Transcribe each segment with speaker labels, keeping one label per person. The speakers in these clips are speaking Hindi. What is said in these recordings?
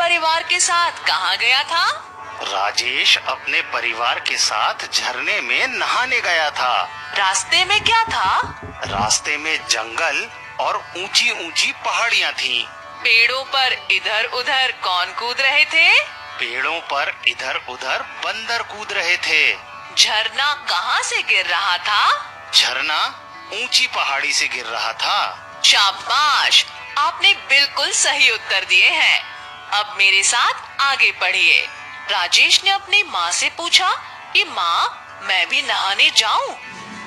Speaker 1: परिवार के साथ कहाँ गया था?
Speaker 2: राजेश अपने परिवार के साथ झरने में नहाने गया था।
Speaker 1: रास्ते में क्या था?
Speaker 2: रास्ते में जंगल और ऊंची ऊंची पहाड़ियाँ थीं।
Speaker 1: पेड़ों पर इधर उधर कौन कूद रहे थे?
Speaker 2: पेड़ों पर इधर उधर बंदर कूद रहे थे।
Speaker 1: झरना कहाँ से गिर रहा था?
Speaker 2: झरना ऊंची पहाड़ी से गिर रहा था।
Speaker 1: शाबाश, आपने बिल्कुल सही उत्तर दिए हैं। अब मेरे साथ आगे पढ़िए। राजेश ने अपनी माँ से पूछा कि माँ, मैं भी नहाने जाऊं?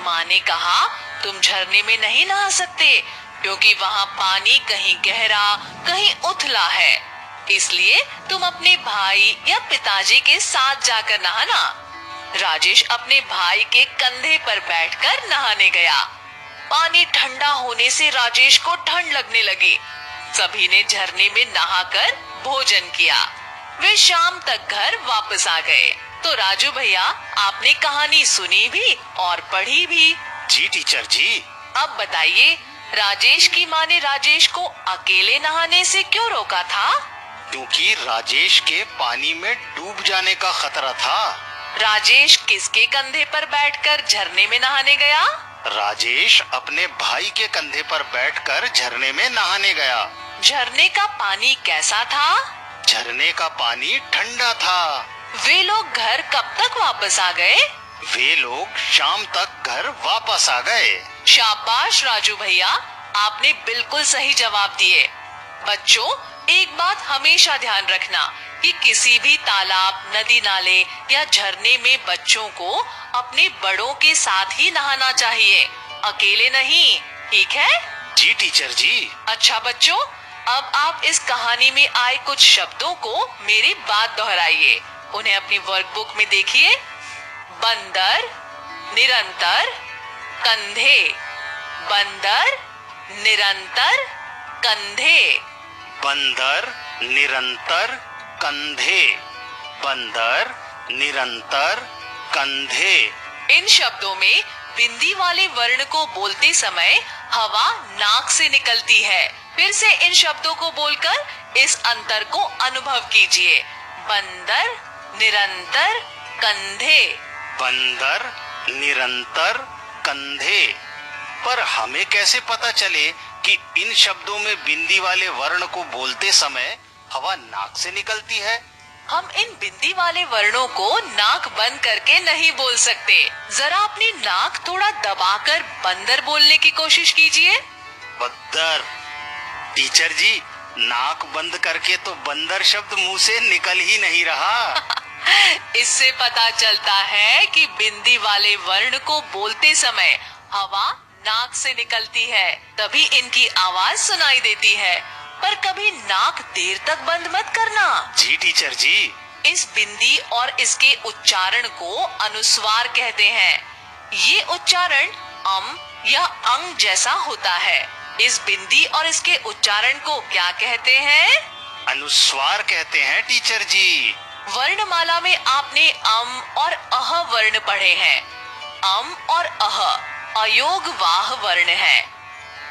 Speaker 1: माँ ने कहा, तुम झरने में नहीं नहा सकते क्योंकि वहाँ पानी कहीं गहरा कहीं उथला है, इसलिए तुम अपने भाई या पिताजी के साथ जाकर नहाना। राजेश अपने भाई के कंधे पर बैठकर नहाने गया। पानी ठंडा होने से राजेश को ठंड लगने लगी। सभी ने झरने में नहाकर भोजन किया। वे शाम तक घर वापस आ गए। तो राजू भैया, आपने कहानी सुनी भी और पढ़ी भी।
Speaker 2: जी टीचर जी।
Speaker 1: अब बताइए, राजेश की माँ ने राजेश को अकेले नहाने से क्यों रोका था?
Speaker 2: क्योंकि राजेश के पानी में डूब जाने का खतरा था।
Speaker 1: राजेश किसके कंधे पर बैठकर झरने में नहाने गया?
Speaker 2: राजेश अपने भाई के कंधे पर बैठकर झरने में नहाने गया।
Speaker 1: झरने का पानी कैसा था?
Speaker 2: झरने का पानी ठंडा था।
Speaker 1: वे लोग घर कब तक वापस आ गए?
Speaker 2: वे लोग शाम तक घर वापस आ गए।
Speaker 1: शाबाश राजू भैया, आपने बिल्कुल सही जवाब दिए। बच्चों, एक बात हमेशा ध्यान रखना कि किसी भी तालाब, नदी नाले या झरने में बच्चों को अपने बड़ों के साथ ही नहाना चाहिए, अकेले नहीं, ठीक है?
Speaker 2: जी टीचर जी।
Speaker 1: अच्छा बच्चों, अब आप इस कहानी में आए कुछ शब्दों को मेरी बात दोहराइए। उन्हें अपनी वर्कबुक में देखिए। बंदर, निरंतर, कंधे। बंदर, निरंतर, कंधे।
Speaker 2: बंदर, निरंतर, कंधे। बंदर, निरंतर, कंधे।
Speaker 1: इन शब्दों में बिंदी वाले वर्ण को बोलते समय हवा नाक से निकलती है। फिर से इन शब्दों को बोलकर इस अंतर को अनुभव कीजिए। बंदर, निरंतर, कंधे।
Speaker 2: बंदर, निरंतर, कंधे। पर हमें कैसे पता चले कि इन शब्दों में बिंदी वाले वर्ण को बोलते समय हवा नाक से निकलती है?
Speaker 1: हम इन बिंदी वाले वर्णों को नाक बंद करके नहीं बोल सकते। जरा अपनी नाक थोड़ा दबाकर बंदर बोलने की कोशिश कीजिए।
Speaker 2: बंदर। टीचर जी, नाक बंद करके तो बंदर शब्द मुंह से निकल ही नहीं रहा।
Speaker 1: इससे पता चलता है कि बिंदी वाले वर्ण को बोलते समय हवा नाक से निकलती है, तभी इनकी आवाज सुनाई देती है। पर कभी नाक देर तक बंद मत करना।
Speaker 2: जी टीचर जी।
Speaker 1: इस बिंदी और इसके उच्चारण को अनुस्वार कहते हैं। ये उच्चारण अम या अंग जैसा होता है। इस बिंदी और इसके उच्चारण को क्या कहते हैं?
Speaker 2: अनुस्वार कहते हैं टीचर जी।
Speaker 1: वर्णमाला में आपने अम और अह वर्ण पढ़े हैं। अम और अह अयोगवाह वर्ण है।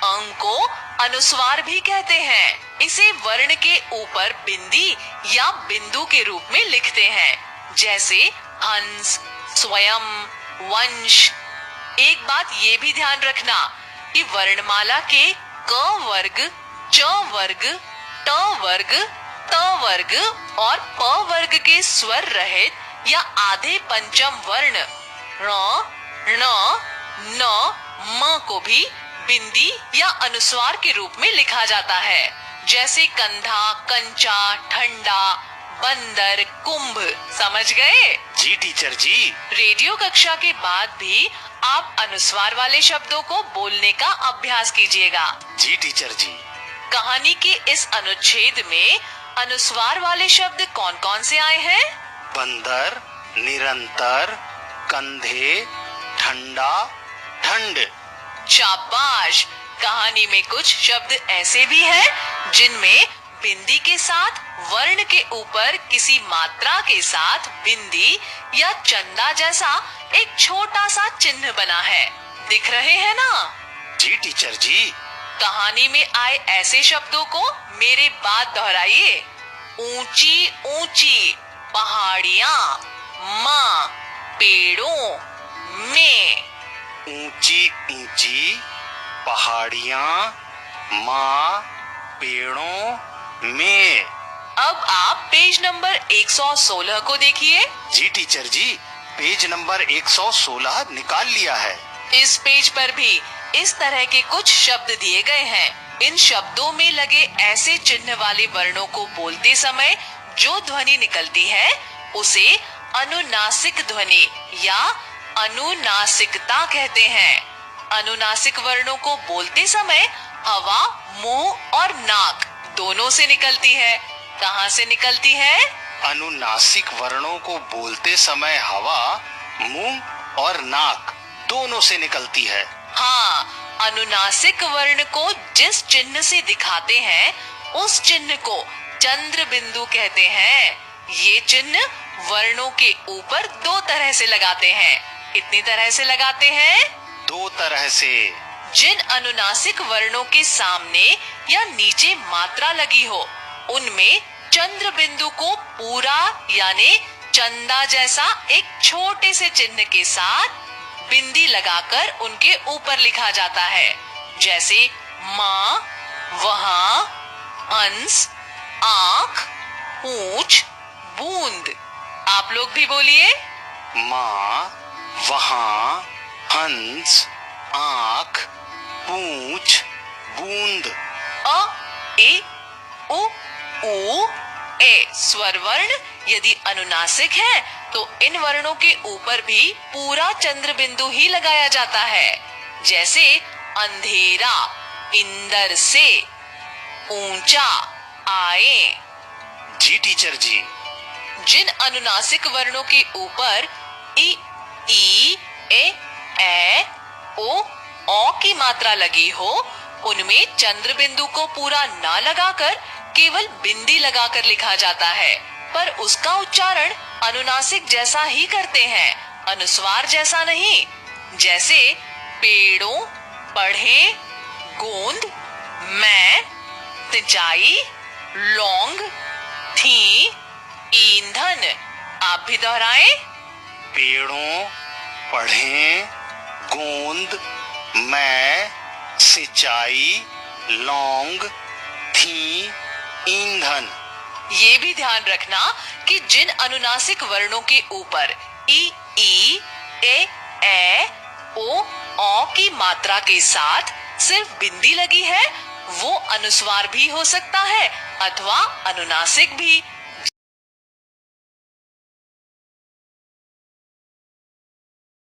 Speaker 1: अंग को अनुस्वार भी कहते हैं। इसे वर्ण के ऊपर बिंदी या बिंदु के रूप में लिखते हैं, जैसे हंस, स्वयं, वंश। एक बात ये भी ध्यान रखना कि वर्णमाला के क वर्ग, च वर्ग, ट वर्ग, त वर्ग और प वर्ग के स्वर रहित या आधे पंचम वर्ण ण, ण, न, म को भी बिंदी या अनुस्वार के रूप में लिखा जाता है, जैसे कंधा, कंचा, ठंडा, बंदर, कुंभ। समझ गए?
Speaker 2: जी टीचर जी।
Speaker 1: रेडियो कक्षा के बाद भी आप अनुस्वार वाले शब्दों को बोलने का अभ्यास कीजिएगा।
Speaker 2: जी टीचर जी।
Speaker 1: कहानी के इस अनुच्छेद में अनुस्वार वाले शब्द कौन कौन से आए हैं?
Speaker 2: बंदर, निरंतर, कंधे, ठंडा, ठंड।
Speaker 1: शाबाश। कहानी में कुछ शब्द ऐसे भी हैं जिनमें बिंदी के साथ वर्ण के ऊपर किसी मात्रा के साथ बिंदी या चंदा जैसा एक छोटा सा चिन्ह बना है। दिख रहे हैं ना?
Speaker 2: जी टीचर जी।
Speaker 1: कहानी में आए ऐसे शब्दों को मेरे बाद दोहराइए। ऊंची ऊंची पहाड़ियां, माँ पेड़ों में।
Speaker 2: ऊंची ऊंची पहाड़ियां, माँ पेड़ों में।
Speaker 1: अब आप पेज नंबर 116 को देखिए।
Speaker 2: जी टीचर जी, पेज नंबर 116 निकाल लिया है।
Speaker 1: इस पेज पर भी इस तरह के कुछ शब्द दिए गए हैं। इन शब्दों में लगे ऐसे चिन्ह वाले वर्णों को बोलते समय जो ध्वनि निकलती है उसे अनुनासिक ध्वनि या अनुनासिकता कहते हैं। अनुनासिक वर्णों को बोलते समय हवा मुंह और नाक दोनों से निकलती है। कहाँ से निकलती है?
Speaker 2: अनुनासिक वर्णों को बोलते समय हवा मुंह और नाक दोनों से निकलती है।
Speaker 1: हाँ, अनुनासिक वर्ण को जिस चिन्ह से दिखाते हैं उस चिन्ह को चंद्र बिंदु कहते हैं। ये चिन्ह वर्णों के ऊपर दो तरह से लगाते हैं। कितनी तरह से लगाते हैं?
Speaker 2: दो तरह से।
Speaker 1: जिन अनुनासिक वर्णों के सामने या नीचे मात्रा लगी हो उनमें चंद्र बिंदु को पूरा यानी चंदा जैसा एक छोटे से चिन्ह के साथ बिंदी लगाकर उनके ऊपर लिखा जाता है। जैसे माँ, वहां, हंस, आंख, पूंछ, बूंद। आप लोग भी बोलिए।
Speaker 2: माँ, वहां, हंस, आंख, पूंछ, बूंद।
Speaker 1: अ, ए, उ, ऊ, ए स्वर वर्ण यदि अनुनासिक है तो इन वर्णों के ऊपर भी पूरा चंद्र बिंदु ही लगाया जाता है। जैसे अंधेरा, इंदर से, ऊंचा, आए।
Speaker 2: जी टीचर जी।
Speaker 1: जिन अनुनासिक वर्णों के ऊपर इ, ई, ए, ओ, औ की मात्रा लगी हो उनमें चंद्र बिंदु को पूरा ना लगाकर केवल बिंदी लगाकर लिखा जाता है, पर उसका उच्चारण अनुनासिक जैसा ही करते हैं, अनुस्वार जैसा नहीं। जैसे पेड़ों, पढ़े, गोंद, मैं, सिंचाई, लौंग, थी, ईंधन। आप भी दोहराएं।
Speaker 2: पेड़ों, पढ़ें, गोंद, मैं, सिंचाई, लौंग, थी, ईंधन।
Speaker 1: ये भी ध्यान रखना कि जिन अनुनासिक वर्णों के ऊपर ई, ए, ओ, औ की मात्रा के साथ सिर्फ बिंदी लगी है वो अनुस्वार भी हो सकता है अथवा अनुनासिक भी।